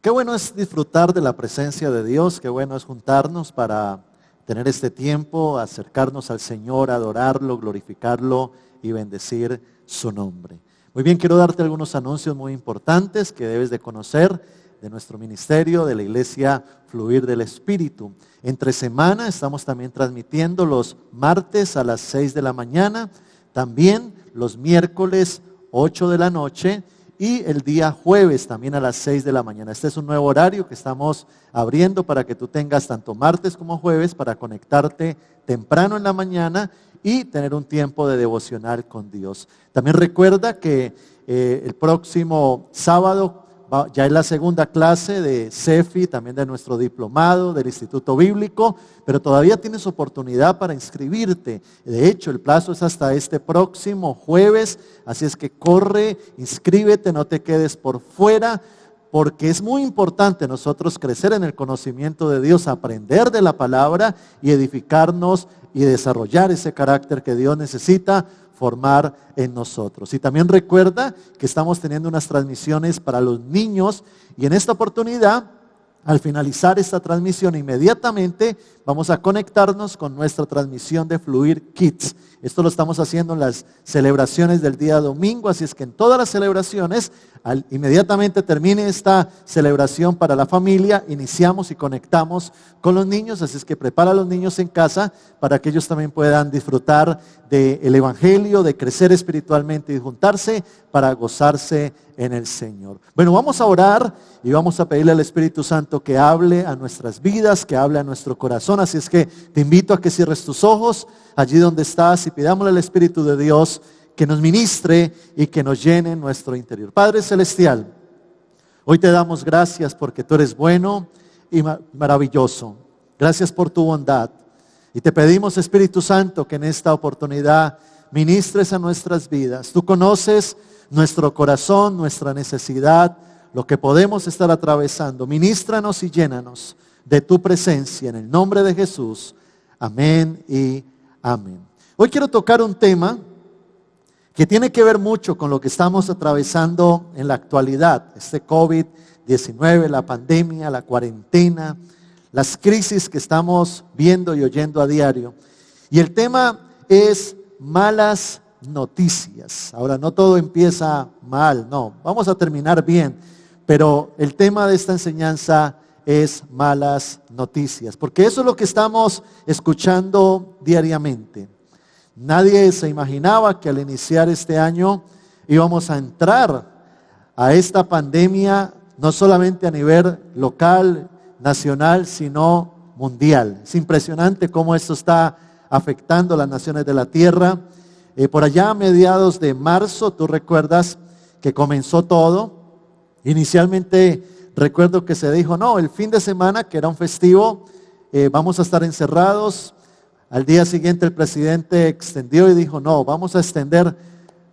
Qué bueno es disfrutar de la presencia de Dios, qué bueno es juntarnos para tener este tiempo, acercarnos al Señor, adorarlo, glorificarlo y bendecir su nombre. Muy bien, quiero darte algunos anuncios muy importantes que debes de conocer de nuestro ministerio, de la Iglesia Fluir del Espíritu. Entre semana estamos también transmitiendo los martes a las 6 de la mañana, también los miércoles 8 de la noche y el día jueves también a las 6 de la mañana. Este es un nuevo horario que estamos abriendo para que tú tengas tanto martes como jueves para conectarte temprano en la mañana y tener un tiempo de devocional con Dios. También recuerda que el próximo sábado ya es la segunda clase de CEFI, también de nuestro diplomado del Instituto Bíblico, pero todavía tienes oportunidad para inscribirte. De hecho, el plazo es hasta este próximo jueves, así es que corre, inscríbete, no te quedes por fuera, porque es muy importante nosotros crecer en el conocimiento de Dios, aprender de la palabra y edificarnos y desarrollar ese carácter que Dios necesita formar en nosotros. Y también recuerda que estamos teniendo unas transmisiones para los niños y en esta oportunidad, al finalizar esta transmisión, inmediatamente vamos a conectarnos con nuestra transmisión de Fluir Kids. Esto lo estamos haciendo en las celebraciones del día domingo, así es que en todas las celebraciones, inmediatamente termine esta celebración para la familia, iniciamos y conectamos con los niños, así es que prepara a los niños en casa para que ellos también puedan disfrutar del Evangelio, de crecer espiritualmente y juntarse para gozarse en el Señor. Bueno, vamos a orar y vamos a pedirle al Espíritu Santo que hable a nuestras vidas, que hable a nuestro corazón, así es que te invito a que cierres tus ojos allí donde estás y pidámosle al Espíritu de Dios que nos ministre y que nos llene en nuestro interior. Padre Celestial, hoy te damos gracias porque tú eres bueno y maravilloso. Gracias por tu bondad. Y te pedimos, Espíritu Santo, que en esta oportunidad ministres a nuestras vidas. Tú conoces nuestro corazón, nuestra necesidad, lo que podemos estar atravesando. Ministranos y llénanos de tu presencia en el nombre de Jesús. Amén y amén. Hoy quiero tocar un tema que tiene que ver mucho con lo que estamos atravesando en la actualidad. Este COVID-19, la pandemia, la cuarentena, las crisis que estamos viendo y oyendo a diario. Y el tema es malas noticias. Ahora, no todo empieza mal, no, vamos a terminar bien, pero el tema de esta enseñanza es malas noticias, porque eso es lo que estamos escuchando diariamente. Nadie se imaginaba que al iniciar este año íbamos a entrar a esta pandemia, no solamente a nivel local, nacional, sino mundial. Es impresionante cómo esto está afectando a las naciones de la tierra. Por allá a mediados de marzo, tú recuerdas que comenzó todo. Inicialmente recuerdo que se dijo, no, el fin de semana, que era un festivo, vamos a estar encerrados. Al día siguiente el presidente extendió y dijo, no, vamos a extender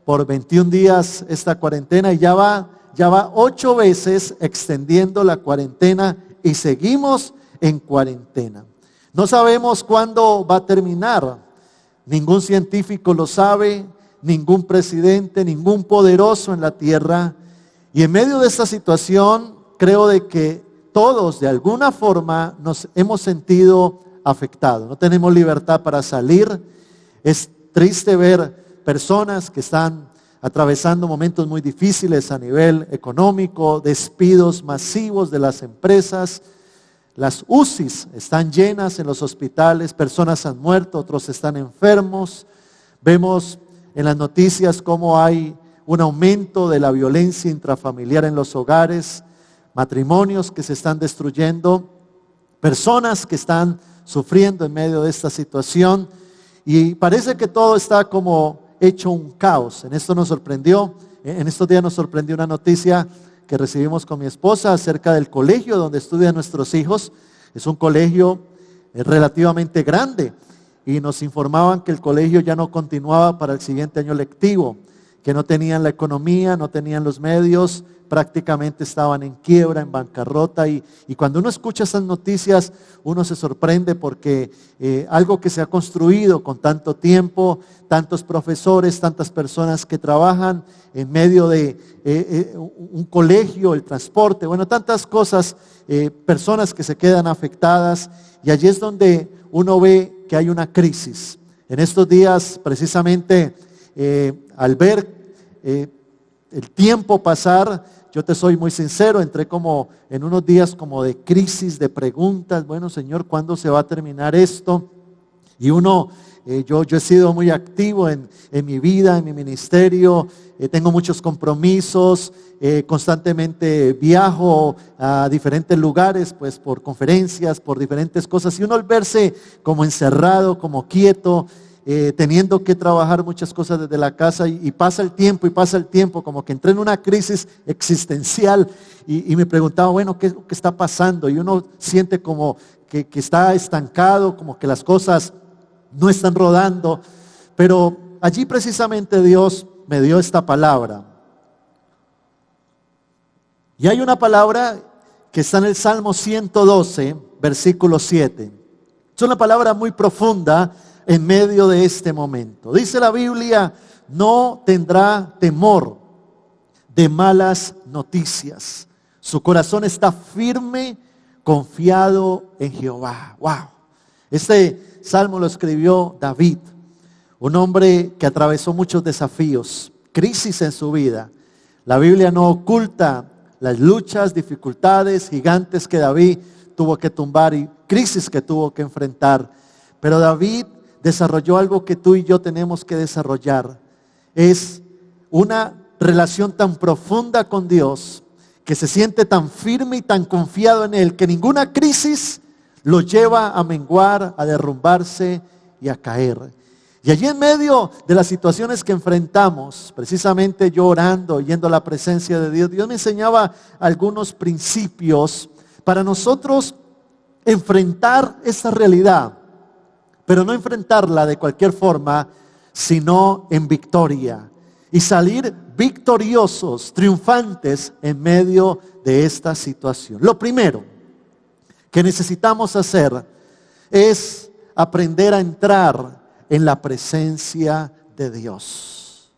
por 21 días esta cuarentena y ya va 8 veces extendiendo la cuarentena y seguimos en cuarentena. No sabemos cuándo va a terminar, ningún científico lo sabe, ningún presidente, ningún poderoso en la tierra. Y en medio de esta situación, creo de que todos de alguna forma nos hemos sentido afectados. No tenemos libertad para salir. Es triste ver personas que están atravesando momentos muy difíciles a nivel económico, despidos masivos de las empresas. Las UCIs están llenas en los hospitales, personas han muerto, otros están enfermos. Vemos en las noticias cómo hay un aumento de la violencia intrafamiliar en los hogares, matrimonios que se están destruyendo, personas que están sufriendo en medio de esta situación y parece que todo está como hecho un caos. En estos días nos sorprendió una noticia que recibimos con mi esposa acerca del colegio donde estudian nuestros hijos. Es un colegio relativamente grande y nos informaban que el colegio ya no continuaba para el siguiente año lectivo, que no tenían la economía, no tenían los medios, prácticamente estaban en quiebra, en bancarrota, y cuando uno escucha esas noticias, uno se sorprende porque algo que se ha construido con tanto tiempo, tantos profesores, tantas personas que trabajan en medio de un colegio, el transporte, bueno, tantas cosas, personas que se quedan afectadas, y allí es donde uno ve que hay una crisis. En estos días, precisamente, al ver el tiempo pasar, yo te soy muy sincero, entré como en unos días como de crisis, de preguntas. Bueno, Señor, ¿cuándo se va a terminar esto? Y yo he sido muy activo en mi vida, en mi ministerio, tengo muchos compromisos, constantemente viajo a diferentes lugares, pues por conferencias, por diferentes cosas, y uno al verse como encerrado, como quieto, teniendo que trabajar muchas cosas desde la casa, y pasa el tiempo, como que entré en una crisis existencial, y me preguntaba, bueno, ¿qué es lo que está pasando? Y uno siente como que está estancado, como que las cosas no están rodando, pero allí precisamente Dios me dio esta palabra. Y hay una palabra que está en el Salmo 112, versículo 7. Es una palabra muy profunda en medio de este momento. Dice la Biblia: no tendrá temor de malas noticias. Su corazón está firme, confiado en Jehová. Wow. Este salmo lo escribió David, un hombre que atravesó muchos desafíos, crisis en su vida. La Biblia no oculta las luchas, dificultades, gigantes que David tuvo que tumbar y crisis que tuvo que enfrentar. Pero David desarrolló algo que tú y yo tenemos que desarrollar. Es una relación tan profunda con Dios, que se siente tan firme y tan confiado en Él, que ninguna crisis lo lleva a menguar, a derrumbarse y a caer. Y allí en medio de las situaciones que enfrentamos, precisamente yo orando, yendo a la presencia de Dios, Dios me enseñaba algunos principios para nosotros enfrentar esa realidad, pero no enfrentarla de cualquier forma, sino en victoria, y salir victoriosos, triunfantes en medio de esta situación. Lo primero que necesitamos hacer es aprender a entrar en la presencia de Dios.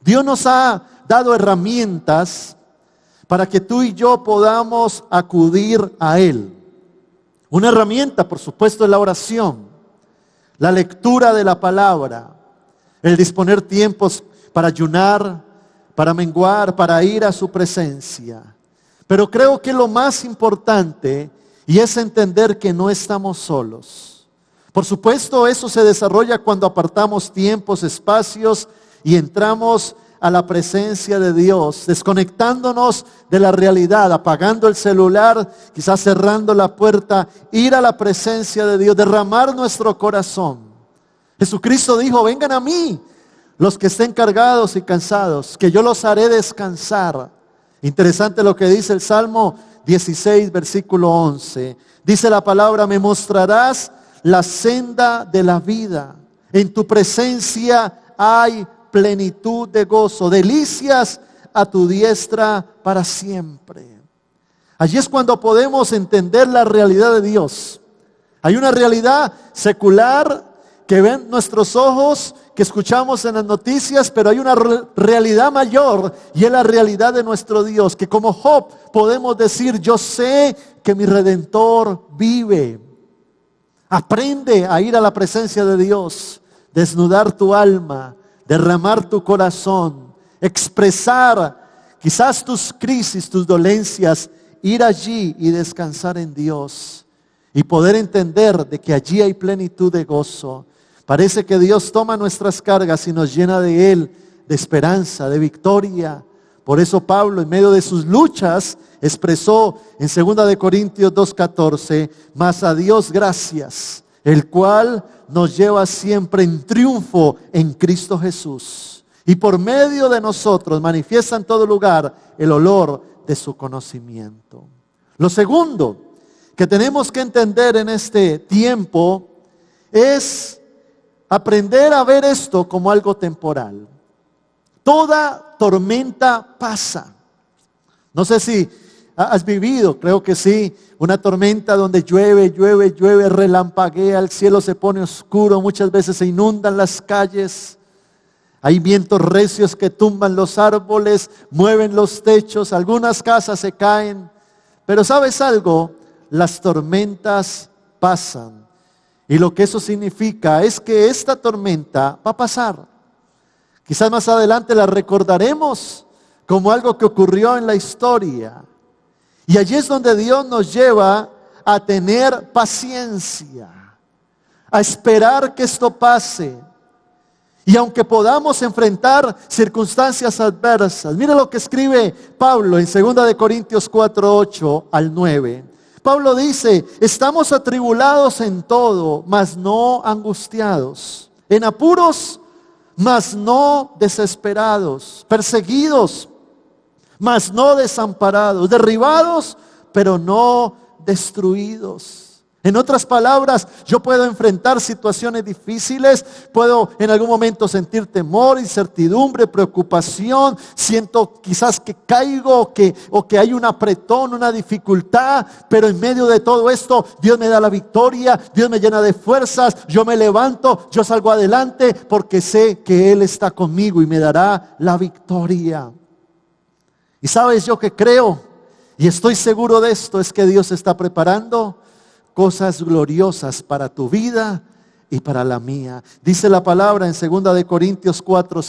Dios nos ha dado herramientas para que tú y yo podamos acudir a Él. Una herramienta, por supuesto, es la oración, la lectura de la palabra, el disponer tiempos para ayunar, para menguar, para ir a su presencia. Pero creo que lo más importante y es entender que no estamos solos. Por supuesto, eso se desarrolla cuando apartamos tiempos, espacios y entramos a la presencia de Dios, desconectándonos de la realidad, apagando el celular, quizás cerrando la puerta, ir a la presencia de Dios, derramar nuestro corazón. Jesucristo dijo: vengan a mí los que estén cargados y cansados, que yo los haré descansar. Interesante lo que dice el Salmo 16, versículo 11. Dice la palabra: me mostrarás la senda de la vida. En tu presencia hay plenitud de gozo, delicias a tu diestra para siempre. Allí es cuando podemos entender la realidad de Dios. Hay una realidad secular que ven nuestros ojos, que escuchamos en las noticias, pero hay una realidad mayor, y es la realidad de nuestro Dios, que como Job podemos decir: yo sé que mi Redentor vive. Aprende a ir a la presencia de Dios, desnudar tu alma, derramar tu corazón, expresar quizás tus crisis, tus dolencias, ir allí y descansar en Dios, y poder entender de que allí hay plenitud de gozo. Parece que Dios toma nuestras cargas y nos llena de Él, de esperanza, de victoria. Por eso Pablo, en medio de sus luchas, expresó en 2 de Corintios 2:14: mas a Dios gracias, el cual nos lleva siempre en triunfo en Cristo Jesús, y por medio de nosotros manifiesta en todo lugar el olor de su conocimiento. Lo segundo que tenemos que entender en este tiempo es aprender a ver esto como algo temporal. Toda tormenta pasa. No sé si has vivido, creo que sí, una tormenta donde llueve, relampaguea, el cielo se pone oscuro, muchas veces se inundan las calles. Hay vientos recios que tumban los árboles, mueven los techos, algunas casas se caen. Pero ¿sabes algo? Las tormentas pasan. Y lo que eso significa es que esta tormenta va a pasar. Quizás más adelante la recordaremos como algo que ocurrió en la historia. Y allí es donde Dios nos lleva a tener paciencia, a esperar que esto pase. Y aunque podamos enfrentar circunstancias adversas, mire lo que escribe Pablo en 2 Corintios 4, 8 al 9. Pablo dice, estamos atribulados en todo, mas no angustiados, en apuros, mas no desesperados, perseguidos, mas no desamparados, derribados, pero no destruidos. En otras palabras, yo puedo enfrentar situaciones difíciles, puedo en algún momento sentir temor, incertidumbre, preocupación, siento quizás que caigo o que hay un apretón, una dificultad, pero en medio de todo esto, Dios me da la victoria, Dios me llena de fuerzas, yo me levanto, yo salgo adelante porque sé que Él está conmigo y me dará la victoria. Y sabes, yo que creo y estoy seguro de esto, es que Dios está preparando cosas gloriosas para tu vida y para la mía. Dice la palabra en 2 Corintios 4,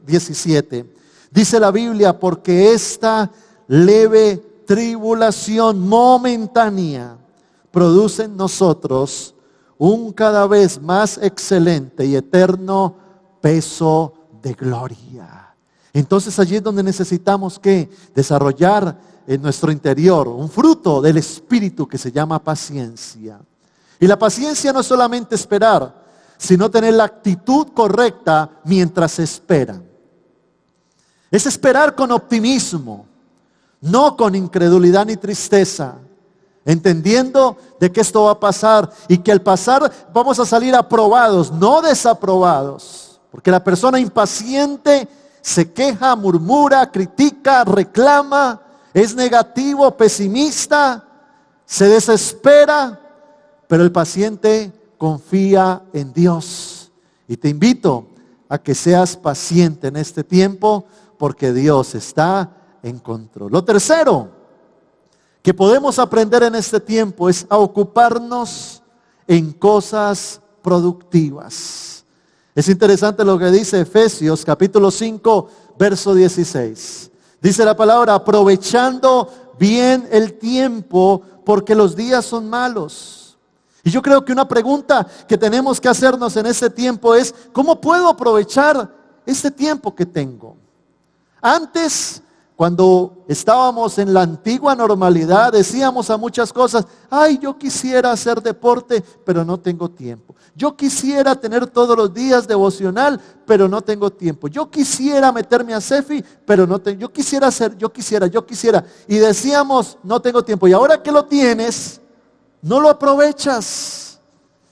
17. Dice la Biblia, porque esta leve tribulación momentánea produce en nosotros un cada vez más excelente y eterno peso de gloria. Entonces allí es donde necesitamos que desarrollar en nuestro interior un fruto del Espíritu que se llama paciencia. Y la paciencia no es solamente esperar, sino tener la actitud correcta mientras se espera. Es esperar con optimismo, no con incredulidad ni tristeza, entendiendo de que esto va a pasar y que al pasar vamos a salir aprobados, no desaprobados. Porque la persona impaciente se queja, murmura, critica, reclama, es negativo, pesimista, se desespera, pero el paciente confía en Dios. Y te invito a que seas paciente en este tiempo, porque Dios está en control. Lo tercero que podemos aprender en este tiempo es a ocuparnos en cosas productivas. Es interesante lo que dice Efesios capítulo 5, verso 16. Dice la palabra, aprovechando bien el tiempo, porque los días son malos. Y yo creo que una pregunta que tenemos que hacernos en este tiempo es, ¿cómo puedo aprovechar este tiempo que tengo? Antes, cuando estábamos en la antigua normalidad, decíamos a muchas cosas, ay, yo quisiera hacer deporte, pero no tengo tiempo. Yo quisiera tener todos los días devocional, pero no tengo tiempo. Yo quisiera meterme a CEFI, pero no tengo. Yo quisiera. Y decíamos, no tengo tiempo. Y ahora que lo tienes, no lo aprovechas.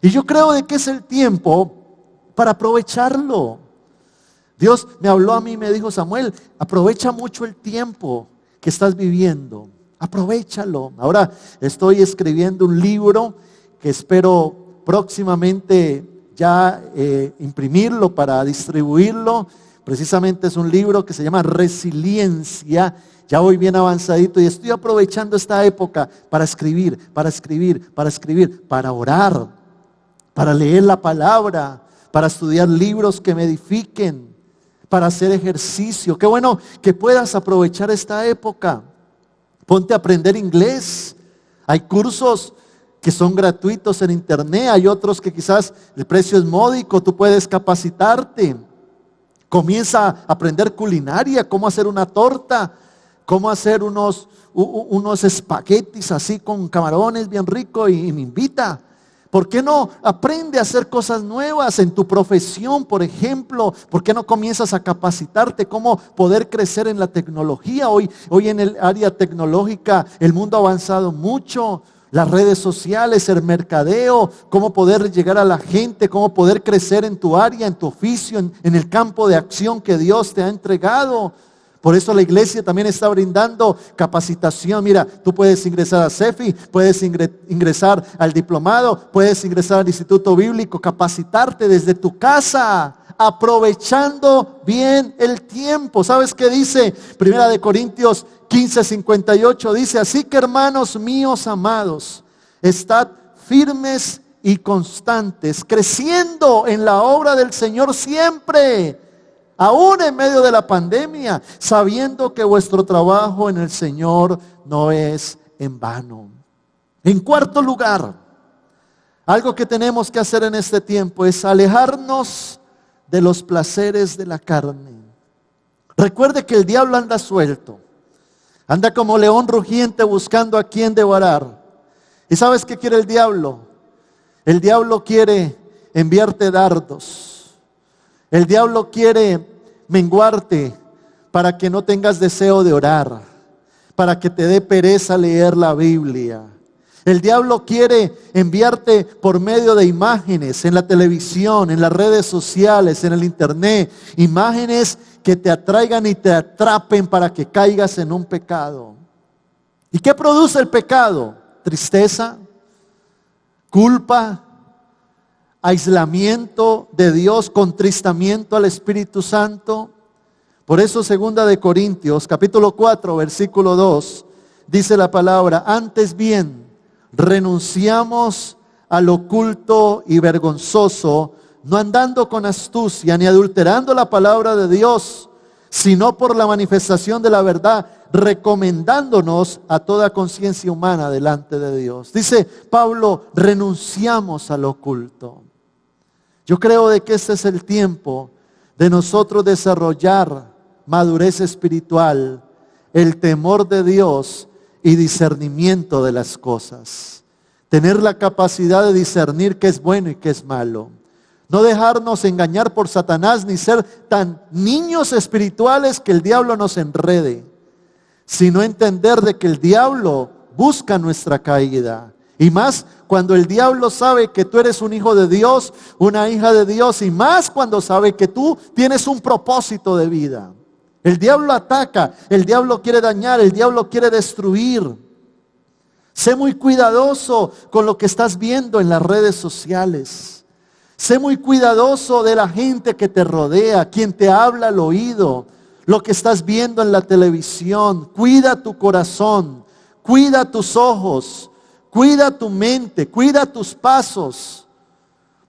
Y yo creo de que es el tiempo para aprovecharlo. Dios me habló a mí y me dijo, Samuel, aprovecha mucho el tiempo que estás viviendo. Aprovéchalo. Ahora estoy escribiendo un libro que espero próximamente ya imprimirlo para distribuirlo. Precisamente es un libro que se llama Resiliencia. Ya voy bien avanzadito y estoy aprovechando esta época para escribir, para orar, para leer la palabra, para estudiar libros que me edifiquen, para hacer ejercicio. Qué bueno que puedas aprovechar esta época. Ponte a aprender inglés. Hay cursos que son gratuitos en internet, hay otros que quizás el precio es módico, tú puedes capacitarte. Comienza a aprender culinaria, cómo hacer una torta, cómo hacer unos espaguetis así con camarones bien rico y me invita. ¿Por qué no aprende a hacer cosas nuevas en tu profesión, por ejemplo? ¿Por qué no comienzas a capacitarte cómo poder crecer en la tecnología? Hoy en el área tecnológica el mundo ha avanzado mucho. las redes sociales, el mercadeo, cómo poder llegar a la gente, cómo poder crecer en tu área, en tu oficio, en el campo de acción que Dios te ha entregado. Por eso la iglesia también está brindando capacitación. Mira, tú puedes ingresar a CEFI, puedes ingresar al diplomado, puedes ingresar al Instituto Bíblico, capacitarte desde tu casa, aprovechando bien el tiempo. ¿Sabes qué dice? Primera de Corintios 15:58 dice: así que, hermanos míos amados, estad firmes y constantes, creciendo en la obra del Señor siempre, aún en medio de la pandemia, sabiendo que vuestro trabajo en el Señor no es en vano. En cuarto lugar, algo que tenemos que hacer en este tiempo es alejarnos de los placeres de la carne. Recuerde que el diablo anda suelto, anda como león rugiente buscando a quien devorar. ¿Y sabes qué quiere el diablo? El diablo quiere enviarte dardos. El diablo quiere menguarte para que no tengas deseo de orar, para que te dé pereza leer la Biblia. El diablo quiere enviarte por medio de imágenes en la televisión, en las redes sociales, en el internet, imágenes que te atraigan y te atrapen para que caigas en un pecado. ¿Y qué produce el pecado? Tristeza, culpa, aislamiento de Dios, contristamiento al Espíritu Santo. Por eso 2 de Corintios, capítulo 4, versículo 2, dice la palabra: antes bien, renunciamos al oculto y vergonzoso, no andando con astucia, ni adulterando la palabra de Dios, sino por la manifestación de la verdad, recomendándonos a toda conciencia humana delante de Dios. Dice Pablo, renunciamos al oculto. Yo creo de que este es el tiempo de nosotros desarrollar madurez espiritual, el temor de Dios y discernimiento de las cosas. Tener la capacidad de discernir qué es bueno y qué es malo. No dejarnos engañar por Satanás, ni ser tan niños espirituales que el diablo nos enrede, sino entender de que el diablo busca nuestra caída. Y más cuando el diablo sabe que tú eres un hijo de Dios, una hija de Dios, y más cuando sabe que tú tienes un propósito de vida. El diablo ataca, el diablo quiere dañar, el diablo quiere destruir. Sé muy cuidadoso con lo que estás viendo en las redes sociales. Sé muy cuidadoso de la gente que te rodea, quien te habla al oído, lo que estás viendo en la televisión. Cuida tu corazón, cuida tus ojos, cuida tu mente, cuida tus pasos,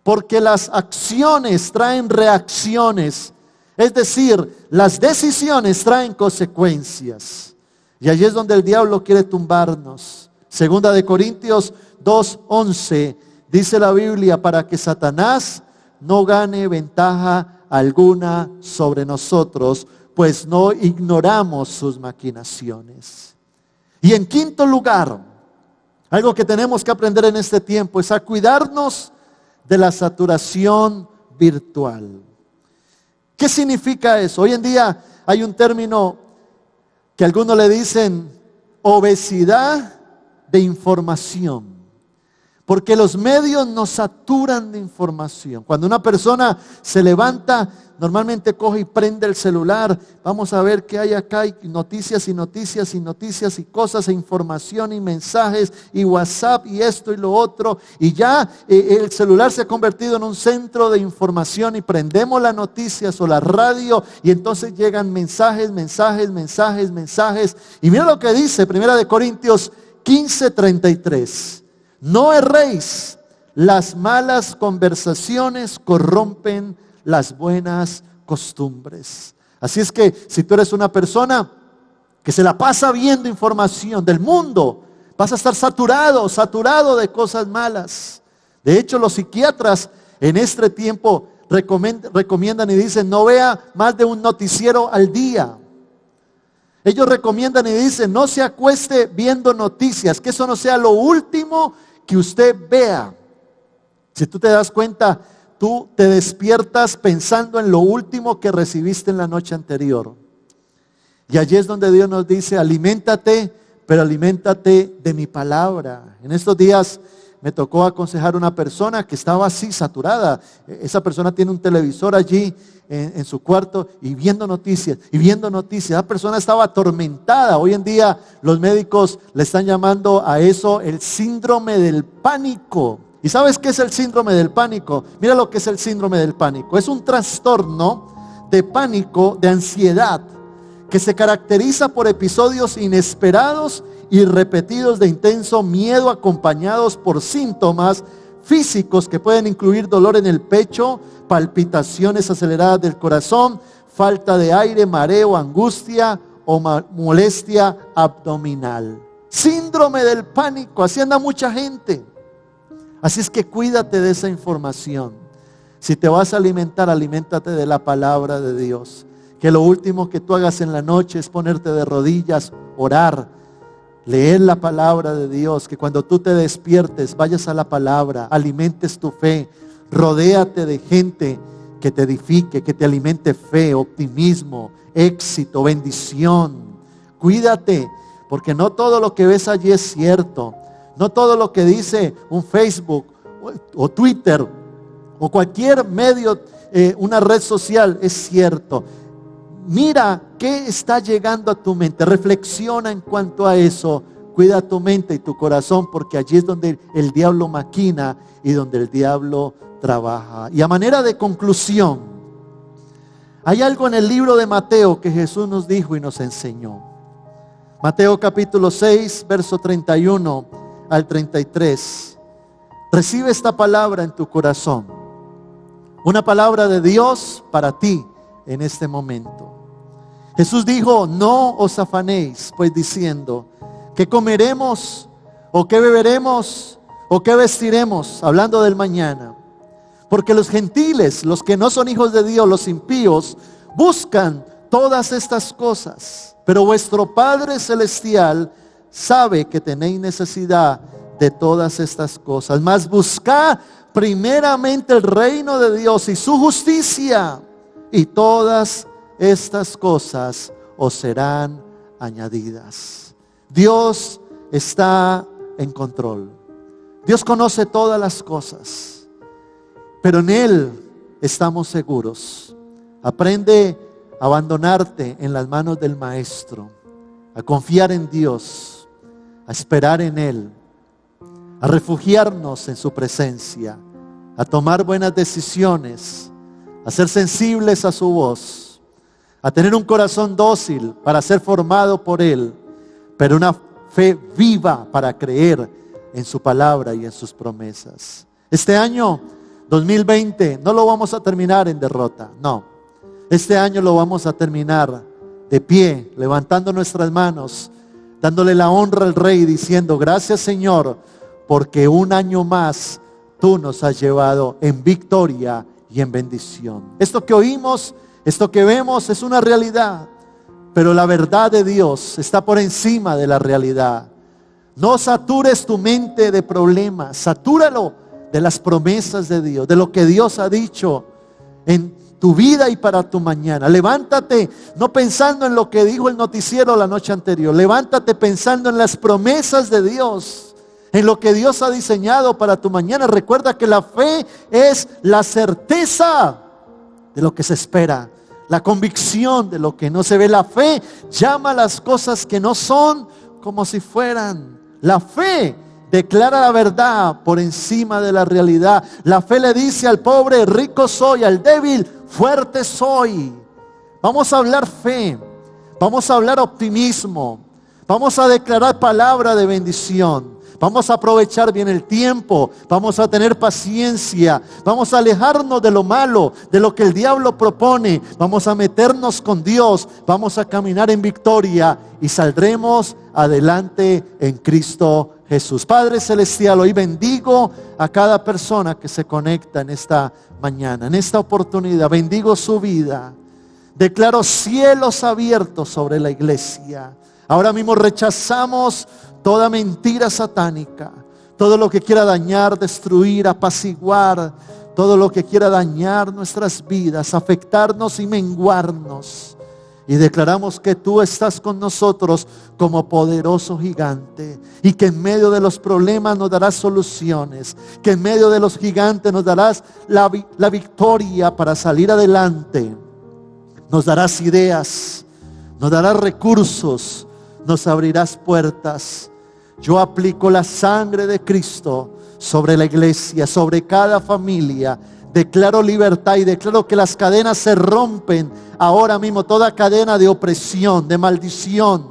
porque las acciones traen reacciones, es decir, las decisiones traen consecuencias. Y allí es donde el diablo quiere tumbarnos. 2 de Corintios 2:11 dice la Biblia: para que Satanás no gane ventaja alguna sobre nosotros, pues no ignoramos sus maquinaciones. Y en quinto lugar, algo que tenemos que aprender en este tiempo es a cuidarnos de la saturación virtual. ¿Qué significa eso? Hoy en día hay un término que algunos le dicen obesidad de información, porque los medios nos saturan de información. Cuando una persona se levanta, normalmente coge y prende el celular. Vamos a ver qué hay acá, y noticias y noticias y noticias y cosas e información y mensajes y WhatsApp y esto y lo otro. Y ya el celular se ha convertido en un centro de información, y prendemos las noticias o la radio y entonces llegan mensajes. Y mira lo que dice 1 de Corintios 15:33. No erréis, las malas conversaciones corrompen las buenas costumbres. Así es que si tú eres una persona que se la pasa viendo información del mundo, vas a estar saturado de cosas malas. De hecho, los psiquiatras en este tiempo recomiendan y dicen: no vea más de un noticiero al día. Ellos recomiendan y dicen: no se acueste viendo noticias, que eso no sea lo último que usted vea. Si tú te das cuenta, tú te despiertas pensando en lo último que recibiste en la noche anterior. Y allí es donde Dios nos dice: aliméntate pero aliméntate de mi palabra. En estos días me tocó aconsejar a una persona que estaba así saturada. Esa persona tiene un televisor allí en su cuarto y viendo noticias. Esa persona estaba atormentada. Hoy en día los médicos le están llamando a eso el síndrome del pánico. ¿Y sabes qué es el síndrome del pánico? Mira lo que es el síndrome del pánico. Es un trastorno de pánico, de ansiedad, que se caracteriza por episodios inesperados y repetidos de intenso miedo, acompañados por síntomas físicos que pueden incluir dolor en el pecho, palpitaciones aceleradas del corazón, falta de aire, mareo, angustia o molestia abdominal. Síndrome del pánico, así anda mucha gente. Así es que cuídate de esa información. Si te vas a alimentar, aliméntate de la palabra de Dios. Que lo último que tú hagas en la noche es ponerte de rodillas, orar, leer la palabra de Dios. Que cuando tú te despiertes, vayas a la palabra, alimentes tu fe. Rodéate de gente que te edifique, que te alimente fe, optimismo, éxito, bendición. Cuídate, porque no todo lo que ves allí es cierto. No todo lo que dice un Facebook o Twitter o cualquier medio, una red social es cierto. Mira qué está llegando a tu mente. Reflexiona en cuanto a eso. Cuida tu mente y tu corazón, porque allí es donde el diablo maquina y donde el diablo trabaja. Y a manera de conclusión, hay algo en el libro de Mateo que Jesús nos dijo y nos enseñó. Mateo capítulo 6, verso 31 al 33. Recibe esta palabra en tu corazón. Una palabra de Dios para ti en este momento. Jesús dijo: no os afanéis, pues diciendo, ¿qué comeremos? ¿O qué beberemos? ¿O qué vestiremos? Hablando del mañana. Porque los gentiles, los que no son hijos de Dios, los impíos, buscan todas estas cosas. Pero vuestro Padre Celestial sabe que tenéis necesidad de todas estas cosas. Mas buscad primeramente el reino de Dios y su justicia, y todas estas cosas os serán añadidas. Dios está en control. Dios conoce todas las cosas, pero en Él estamos seguros. Aprende a abandonarte en las manos del Maestro, a confiar en Dios, a esperar en Él, a refugiarnos en su presencia, a tomar buenas decisiones, a ser sensibles a su voz, a tener un corazón dócil para ser formado por Él, pero una fe viva para creer en su palabra y en sus promesas. Este año 2020 no lo vamos a terminar en derrota, no. Este año lo vamos a terminar de pie, levantando nuestras manos, dándole la honra al Rey, diciendo: gracias, Señor, porque un año más tú nos has llevado en victoria y en bendición. Esto que oímos, esto que vemos es una realidad, pero la verdad de Dios está por encima de la realidad. No satures tu mente de problemas, satúralo de las promesas de Dios, de lo que Dios ha dicho en tu vida y para tu mañana. Levántate no pensando en lo que dijo el noticiero la noche anterior. Levántate pensando en las promesas de Dios, en lo que Dios ha diseñado para tu mañana. Recuerda que la fe es la certeza de lo que se espera, la convicción de lo que no se ve. La fe llama a las cosas que no son como si fueran. La fe declara la verdad por encima de la realidad. La fe le dice al pobre: rico soy, al débil, fuerte soy. Vamos a hablar fe, vamos a hablar optimismo, vamos a declarar palabra de bendición. Vamos a aprovechar bien el tiempo, vamos a tener paciencia, vamos a alejarnos de lo malo, de lo que el diablo propone. Vamos a meternos con Dios, vamos a caminar en victoria y saldremos adelante en Cristo Jesús. Padre Celestial, hoy bendigo a cada persona que se conecta en esta mañana, en esta oportunidad. Bendigo su vida. Declaro cielos abiertos sobre la iglesia. Ahora mismo rechazamos toda mentira satánica, todo lo que quiera dañar, destruir, apaciguar, todo lo que quiera dañar nuestras vidas, afectarnos y menguarnos. Y declaramos que tú estás con nosotros como poderoso gigante. Y que en medio de los problemas nos darás soluciones. Que en medio de los gigantes nos darás la victoria para salir adelante. Nos darás ideas. Nos darás recursos. Nos abrirás puertas. Yo aplico la sangre de Cristo sobre la iglesia, sobre cada familia. Declaro libertad y declaro que las cadenas se rompen ahora mismo. Toda cadena de opresión, de maldición,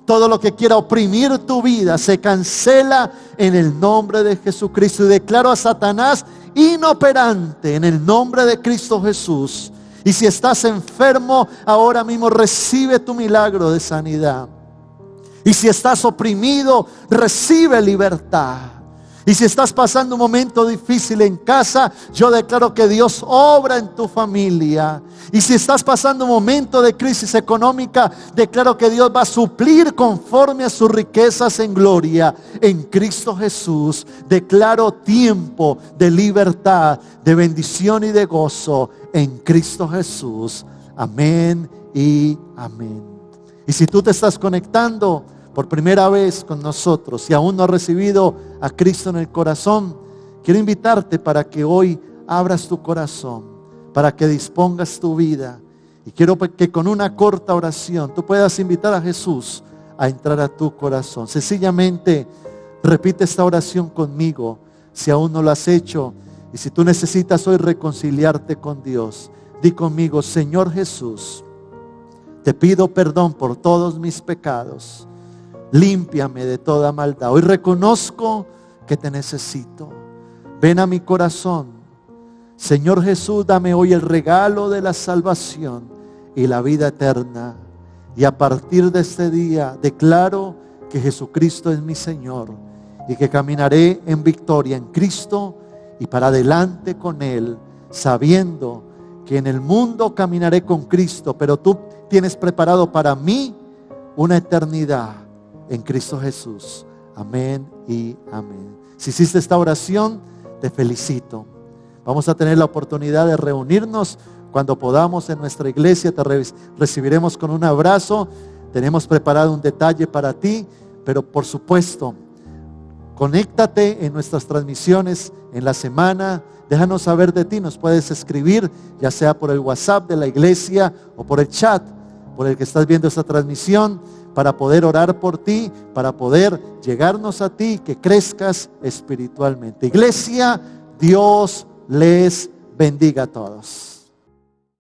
todo lo que quiera oprimir tu vida se cancela en el nombre de Jesucristo. Y declaro a Satanás inoperante en el nombre de Cristo Jesús. Y si estás enfermo, ahora mismo recibe tu milagro de sanidad. Y si estás oprimido, recibe libertad. Y si estás pasando un momento difícil en casa, yo declaro que Dios obra en tu familia. Y si estás pasando un momento de crisis económica, declaro que Dios va a suplir conforme a sus riquezas en gloria en Cristo Jesús. Declaro tiempo de libertad, de bendición y de gozo en Cristo Jesús. Amén y amén. Y si tú te estás conectando por primera vez con nosotros y aún no has recibido a Cristo en el corazón, quiero invitarte para que hoy abras tu corazón, para que dispongas tu vida. Y quiero que con una corta oración tú puedas invitar a Jesús a entrar a tu corazón. Sencillamente repite esta oración conmigo si aún no lo has hecho. Y si tú necesitas hoy reconciliarte con Dios, di conmigo: Señor Jesús, te pido perdón por todos mis pecados. Límpiame de toda maldad. Hoy reconozco que te necesito. Ven a mi corazón. Señor Jesús, dame hoy el regalo de la salvación y la vida eterna. Y a partir de este día declaro que Jesucristo es mi Señor y que caminaré en victoria en Cristo y para adelante con Él, sabiendo que en el mundo caminaré con Cristo, pero tú tienes preparado para mí una eternidad en Cristo Jesús. Amén y amén. Si hiciste esta oración, te felicito. Vamos a tener la oportunidad de reunirnos cuando podamos en nuestra iglesia. Te recibiremos con un abrazo. Tenemos preparado un detalle para ti, pero por supuesto, conéctate en nuestras transmisiones en la semana. Déjanos saber de ti. Nos puedes escribir, ya sea por el WhatsApp de la iglesia o por el chat por el que estás viendo esta transmisión, para poder orar por ti, para poder llegarnos a ti, que crezcas espiritualmente. Iglesia, Dios les bendiga a todos.